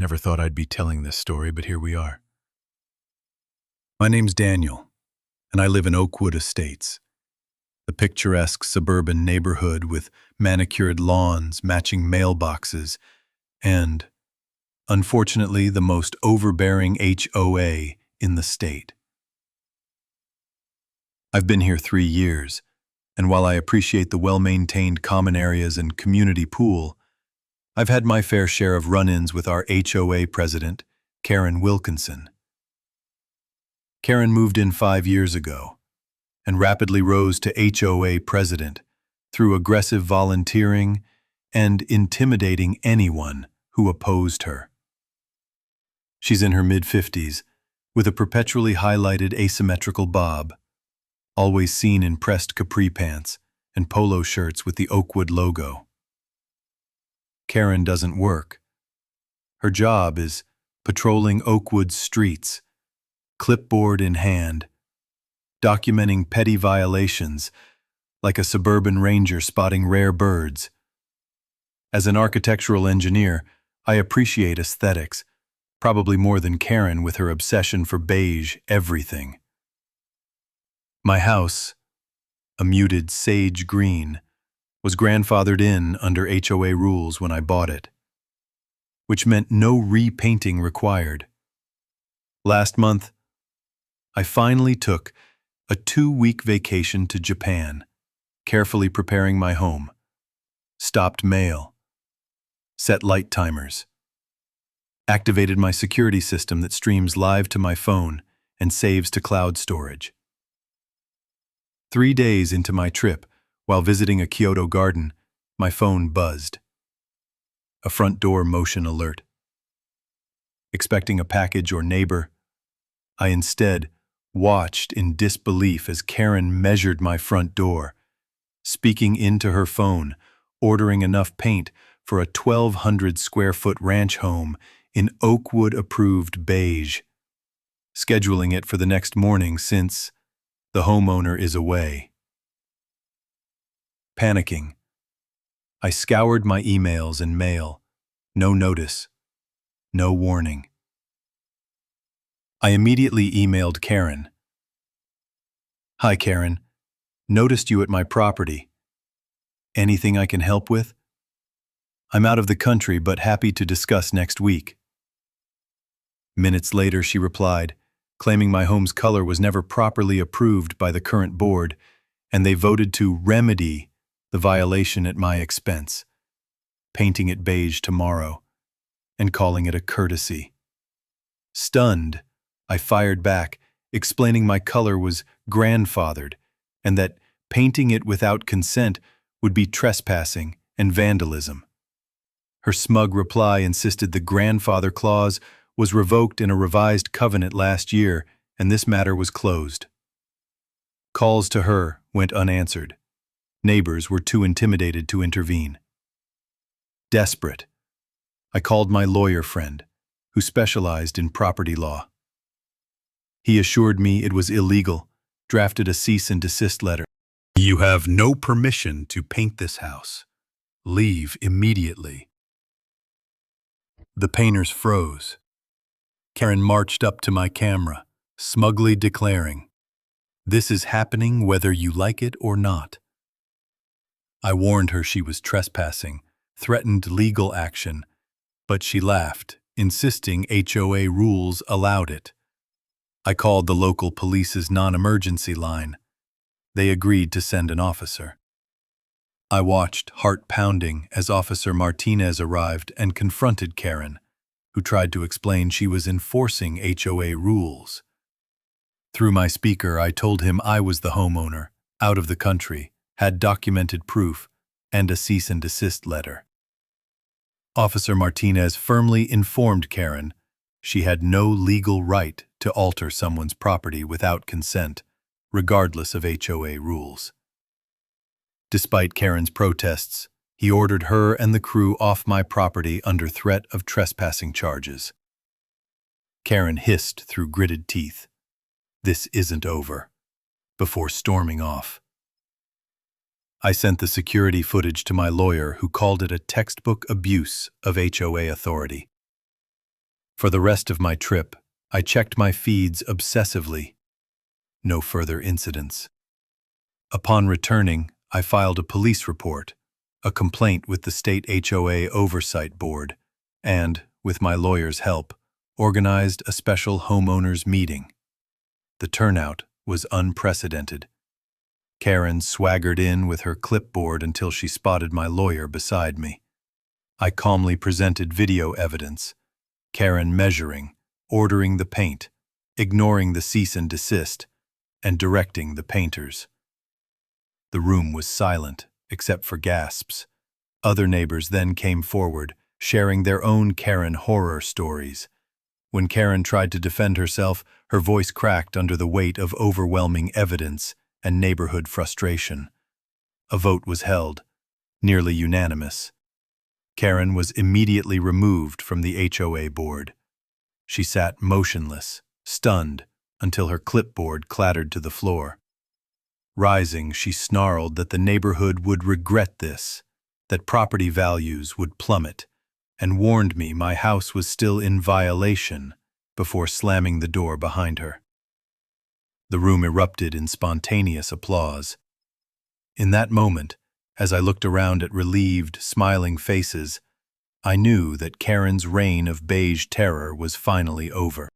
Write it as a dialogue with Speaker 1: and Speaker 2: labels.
Speaker 1: Never thought I'd be telling this story, but here we are. My name's Daniel, and I live in Oakwood Estates, the picturesque suburban neighborhood with manicured lawns, matching mailboxes, and, unfortunately, the most overbearing HOA in the state. I've been here 3 years, and while I appreciate the well-maintained common areas and community pool, I've had my fair share of run-ins with our HOA president, Karen Wilkinson. Karen moved in 5 years ago and rapidly rose to HOA president through aggressive volunteering and intimidating anyone who opposed her. She's in her mid-50s with a perpetually highlighted asymmetrical bob, always seen in pressed capri pants and polo shirts with the Oakwood logo. Karen doesn't work. Her job is patrolling Oakwood's streets, clipboard in hand, documenting petty violations like a suburban ranger spotting rare birds. As an architectural engineer, I appreciate aesthetics, probably more than Karen with her obsession for beige everything. My house, a muted sage green, was grandfathered in under HOA rules when I bought it, which meant no repainting required. Last month, I finally took a 2-week vacation to Japan, carefully preparing my home, stopped mail, set light timers, activated my security system that streams live to my phone and saves to cloud storage. 3 days into my trip, while visiting a Kyoto garden, my phone buzzed. A front door motion alert. Expecting a package or neighbor, I instead watched in disbelief as Karen measured my front door, speaking into her phone, ordering enough paint for a 1,200-square-foot ranch home in Oakwood-approved beige, scheduling it for the next morning since the homeowner is away. Panicking, I scoured my emails and mail. No notice, no warning. I immediately emailed Karen. "Hi, Karen. Noticed you at my property. Anything I can help with? I'm out of the country, but happy to discuss next week." Minutes later, she replied, claiming my home's color was never properly approved by the current board, and they voted to remedy the violation at my expense, painting it beige tomorrow and calling it a courtesy. Stunned, I fired back, explaining my color was grandfathered and that painting it without consent would be trespassing and vandalism. Her smug reply insisted the grandfather clause was revoked in a revised covenant last year and this matter was closed. Calls to her went unanswered. Neighbors were too intimidated to intervene. Desperate, I called my lawyer friend, who specialized in property law. He assured me it was illegal, drafted a cease and desist letter. "You have no permission to paint this house. Leave immediately." The painters froze. Karen marched up to my camera, smugly declaring, "This is happening whether you like it or not." I warned her she was trespassing, threatened legal action, but she laughed, insisting HOA rules allowed it. I called the local police's non-emergency line. They agreed to send an officer. I watched, heart pounding, as Officer Martinez arrived and confronted Karen, who tried to explain she was enforcing HOA rules. Through my speaker, I told him I was the homeowner, out of the country, had documented proof, and a cease and desist letter. Officer Martinez firmly informed Karen she had no legal right to alter someone's property without consent, regardless of HOA rules. Despite Karen's protests, he ordered her and the crew off my property under threat of trespassing charges. Karen hissed through gritted teeth, "This isn't over," before storming off. I sent the security footage to my lawyer, who called it a textbook abuse of HOA authority. For the rest of my trip, I checked my feeds obsessively. No further incidents. Upon returning, I filed a police report, a complaint with the state HOA Oversight Board, and, with my lawyer's help, organized a special homeowners meeting. The turnout was unprecedented. Karen swaggered in with her clipboard until she spotted my lawyer beside me. I calmly presented video evidence, Karen measuring, ordering the paint, ignoring the cease and desist, and directing the painters. The room was silent, except for gasps. Other neighbors then came forward, sharing their own Karen horror stories. When Karen tried to defend herself, her voice cracked under the weight of overwhelming evidence and neighborhood frustration. A vote was held, nearly unanimous. Karen was immediately removed from the HOA board. She sat motionless, stunned, until her clipboard clattered to the floor. Rising, she snarled that the neighborhood would regret this, that property values would plummet, and warned me my house was still in violation before slamming the door behind her. The room erupted in spontaneous applause. In that moment, as I looked around at relieved, smiling faces, I knew that Karen's reign of beige terror was finally over.